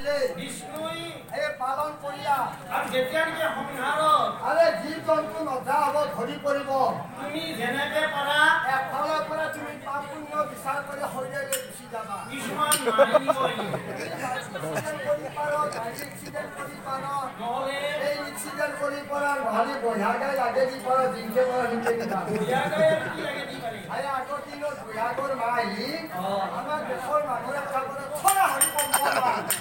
আছিলে বিষ্ণুই এই পালন কৰিয়া আৰু যেতিয়া নেকি সংসাৰত আৰে জীৱ জন্তু নধৰা হ'ব ধৰি পৰিব তুমি যেনেকে পাৰা এফালৰ পৰা তুমি পাপ পুণ্য বিচাৰ কৰি শৰীৰলৈ গুচি যাবা কিছুমান মানি নিব লাগিব কৰি পাৰ গাড়ী এক্সিডেণ্ট কৰি পাৰ নহ'লে এই এক্সিডেণ্ট কৰি পৰা নহ'লে বঢ়িয়াকৈ লাগে দি পাৰ জিংকে পাৰ সিংকে দিবা বঢ়িয়াকৈ কি লাগে দি পাৰি আৰে আগৰ দিনত বঢ়িয়াকৰ মা আহি আমাৰ দেশৰ মানুহৰ খাবলৈ খৰা হৰি কম্পমান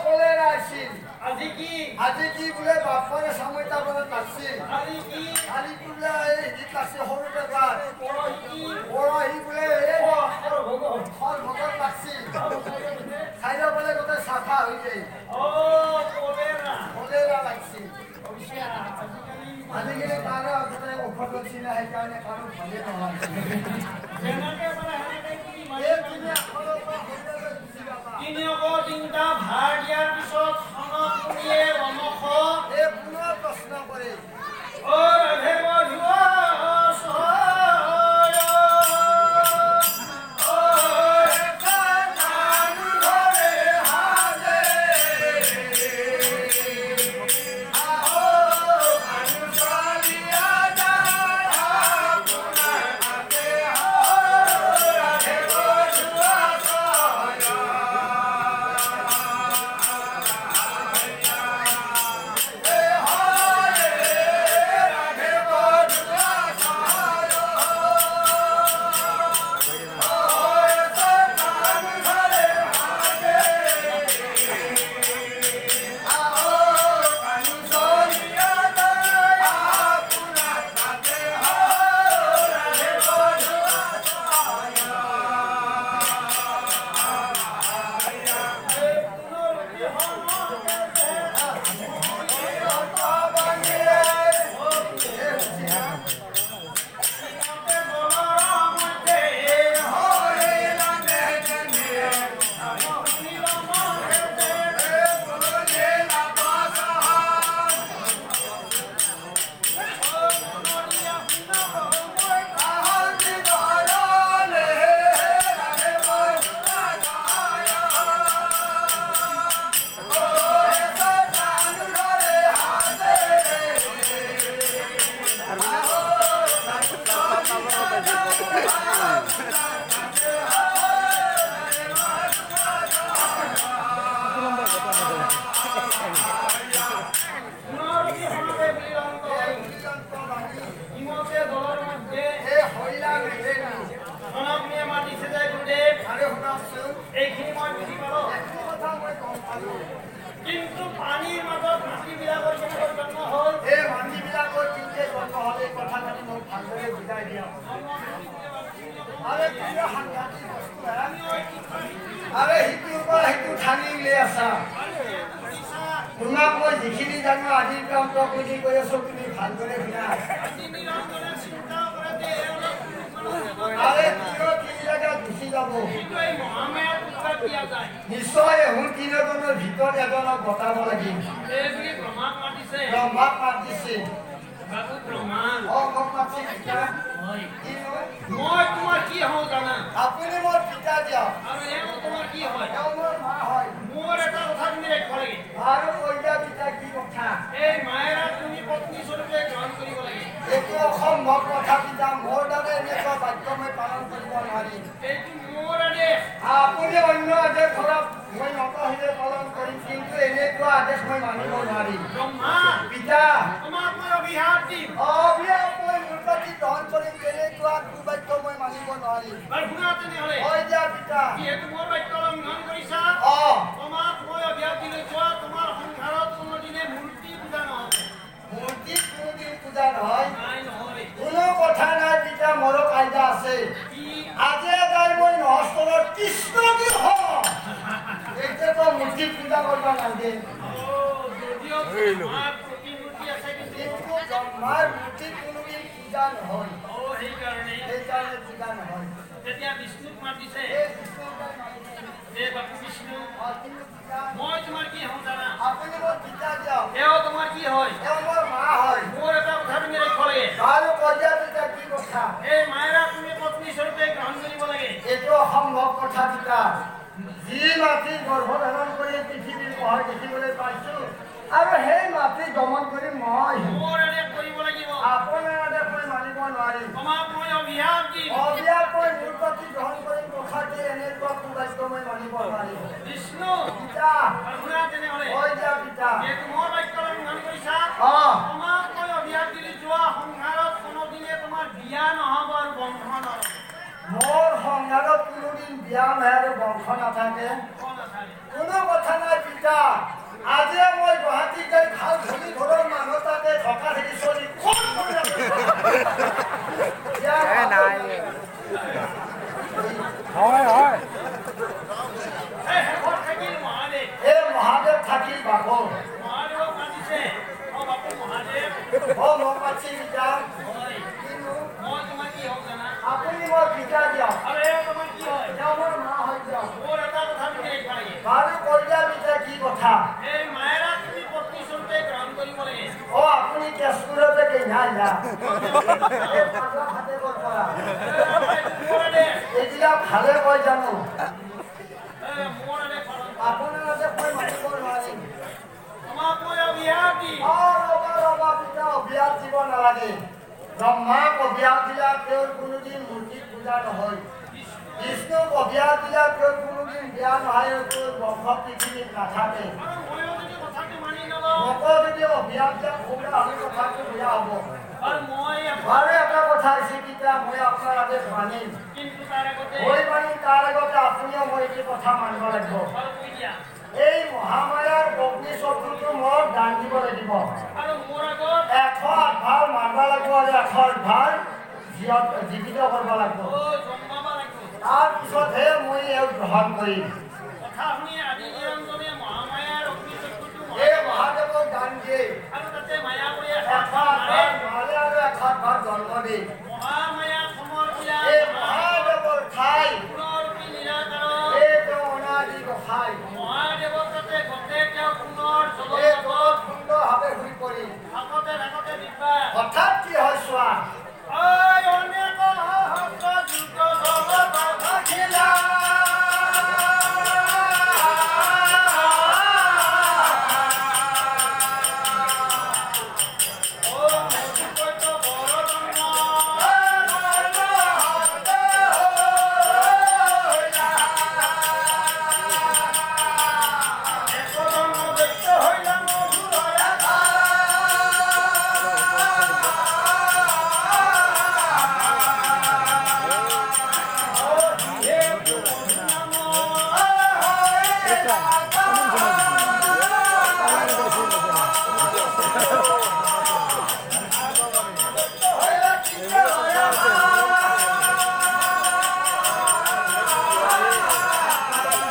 কলেৰা আছিল আজি কি আজি কি বোলে বাপৰে চামইতা বোলে লাগছিল আজি কি কালি বোলে এই গীত লাগছে সৰু বেপাৰ পৰহি পৰহি বোলে এই ভগৱান ফল ভগত লাগছিল খাইলে বোলে গোটেই চাফা হৈ যায় কলেৰা লাগছিল আজিকালি কাৰো আগতে ঔষধ লৈছিলে সেইকাৰণে কাৰো ভালেই নহয় এই তুমি আগৰ পৰা শৰীৰলৈ গুচি যাবা তিনিটা ভাৰ দিয়াৰ পিছত খনক শুনিয়ে ৰমখ এই পুনৰ প্ৰশ্ন কৰে অ ৰাধে বধুৱা কিন্তু পানীৰ মাজত মাছবিলাকৰ কেনেকৈ জন্ম হ'ল এই মাছবিলাকৰ কেনেকৈ জন্ম হ'ল এই কথাখিনি মোক ভালদৰে বুজাই দিয়া আৰে কিয় সাংঘাতিক বস্তু আৰে সিটোৰ পৰা সেইটো ঠানি উলিয়াই আছা তোমাক মই যিখিনি জানো আজিৰ কামটো আপুনি কৈ আছো তুমি ভালদৰে শুনা আৰে কিয় তিনি জেগাত গুচি যাব নিশ্চয় এহোন তিনিজনৰ ভিতৰত এজনক বটাব লাগিব ব্ৰহ্মাক মাত দিছে মোক মাতছে পিতা মই তোমাৰ কি হওঁ জানা আপুনি মোৰ পিতা দিয়ক আৰু এওঁ তোমাৰ কি হয় তেওঁ মোৰ মা হয় মোৰ এটা কথা তুমি ৰাখিব লাগে আৰু কৈ দিয়া পিতা কি কথা এই মায়েৰা তুমি পত্নী স্বৰূপে গ্ৰহণ কৰিব লাগে এইটো অসম্ভৱ কথা পিতা মোৰ দ্বাৰা এনেকুৱা বাক্য মই পালন কৰিব নোৱাৰিম এইটো মোৰ আদেশ আপুনি অন্য আদেশ ধৰক মই নকহিলে পালন কৰিম কিন্তু এনেকুৱা আদেশ মই মানিব নোৱাৰিম ব্ৰহ্মা পিতা তোমাক মই অভিশাপ দিম অভিশাপ মই মূৰ্তি গ্ৰহণ কৰিম তেনেকুৱা দুবাক্য মই মানিব নোৱাৰিম বাৰু শুনা তেনেহ'লে হয় দিয়া পিতা যিহেতু মোৰ বাক্য লংঘন কৰিছা তোমাক মই অভিশাপ দি লৈছো তোমাৰ সংসাৰত কোনোদিনে মূৰ্তি পূজা নহ'ব মূৰ্তি কোনোদিন পূজা নহয় নাই নহয় কোনো কথা নাই পিতা মোৰো কাইদা আছে আজি যাই মই নহস্তৰৰ কৃষ্ণ কি হম এতিয়াতো মূৰ্তি পূজা কৰিব নালাগে যদিও তোমাৰ প্ৰতিমূৰ্তি আছে কিন্তু ব্ৰহ্মাৰ মূৰ্তি কোনোদিন পূজা নহয় সেইকাৰণে পূজা নহয় তেতিয়া বিষ্ণুক মাতিছে এই বিষ্ণুৰ মাতিছে এই বাপু বিষ্ণু কিন্তু পিতা মই তোমাৰ কি হওঁ জানা আপুনি মোৰ পিতা দিয়ক এওঁ তোমাৰ কি হয় তেওঁ মোৰ মা হয় মোৰ এটা কথা তুমি ৰাখিব লাগে আৰু কইয়া পিতা কি কথা এই মায়েৰা তুমি পত্নী স্বৰূপে গ্ৰহণ কৰিব লাগে এইটো অসম্ভৱ কথা পিতা যি মাটি গৰ্ভধাৰণ কৰি পৃথিৱী পঢ়াই দেখিবলৈ পাইছোঁ আৰু সেই মাতৃ দমন কৰি মই মোৰ আদেশ কৰিব লাগিব আপোনাৰ আদেশ মই মানিব নোৱাৰিম তোমাক মই অভিশাপ দিম অবিয়াত মই মোৰ প্ৰতি গ্ৰহণ কৰিম কথাটি এনেকুৱা কুবাক্য মই মানিব নোৱাৰিম বিষ্ণু পিতা আৰু শুনা তেনেহ'লে কৈ দিয়া পিতা যিহেতু মোৰ বাক্য লংঘন কৰিছা তোমাক মই অভিশাপ দিলি যোৱা সংসাৰত কোনোদিনে তোমাৰ বিয়া নহ'ব আৰু বংশ নহ'ব মোৰ সংসাৰত কোনোদিন বিয়া নহয় আৰু বংশ নাথাকে কোনো কথা নাই পিতা আজিয়ে মই গুৱাহাটীত গৈ ভাল ধনী ঘৰৰ মানুহ তাতে থকা থাকি চলি হয় এই শেষত থাকিল মহাদেৱ এই মহাদেৱ থাকিল বাপৰ মহাদেৱক মাতিছে অ বাপু মহাদেৱ মই মাতি পিতা হয় কিন্তু মই তোমাৰ কি হওক জানা আপুনি মই পিতা দিয়ক আৰু এই তোমাৰ কি হয় তেওঁ মোৰ মা হৈ দিয়ক মোৰ এটা কথা তুমি দেখিব লাগে বাৰু কৈ দিয়া পিতা কি কথা এই মায়েৰা তুমি পত্নী স্বৰূপে গ্ৰহণ কৰিব লাগে আপুনি তেজপুৰতে কেইনাই যা মোৰ আদেশ এইবিলাক ভালে কয় জানো মোৰ আদেশ পালন আপোনাৰ আদেশ মই মানিব নোৱাৰিম তোমাক মই অভিশাপ দিম ৰবা পিতা অভিয়াত দিব নালাগে ব্ৰহ্মাক অভিয়াত দিলা তেওঁৰ কোনোদিন মূৰ্তি পূজা নহয় বিষ্ণুক অভিয়াত দিলা তেওঁৰ কোনোদিন বিয়া নহয় তেওঁৰ বংশ পৃথিৱীত নাথাকে আৰু ময়ো যদি কথাটো মানি নলওঁ মোকো যদি অভিয়াত দিয়া সুবিধা হ'লে কথাটো বেয়া হ'ব আৰু মই বাৰু এটা কথা হৈছে পিতা মই আপোনাৰ আদেশ মানিম কিন্তু তাৰ আগতে মই মানিম তাৰ আগতে আপুনিও মই এইটো কথা মানিব লাগিব আৰু কৈ দিয়া এই মহামায়াৰ অগ্নি চক্ৰটো মই দান দিব লাগিব আৰু মোৰ আগত 108 ভাৰ মাৰিব লাগিব আৰু 108 ভাৰ জীৱিত কৰিব লাগিব জন্মাব লাগিব তাৰপিছতহে মই ইয়াক গ্ৰহণ কৰিম কথা শুনি আদি নিৰঞ্জনে মহামায়াৰ অগ্নিচক্ষুটো এই মহাদেৱক দান দিয়ে আৰু তাতে মায়া কৰি 108 ভাৰ মাৰে আৰু 108 ভাৰ জন্ম দিয়ে মহামায়া সমৰ্পিয়া এই মহাদেৱৰ ঠাই পুনৰূপী নিৰাকাৰ এই তেওঁ অনাদি গোসাঁই মহাদেৱক তাতে গতে তেওঁ পুনৰ এই জগত তলত সুন্দৰভাৱে শুই পৰি থাকতে থাকতে দিবা হঠাৎ কি হয় চোৱা ঐ অনেক হস্ত যুগ জগত থাকিলা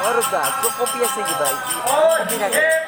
Oruga, kok kopi aja gitu, Oh,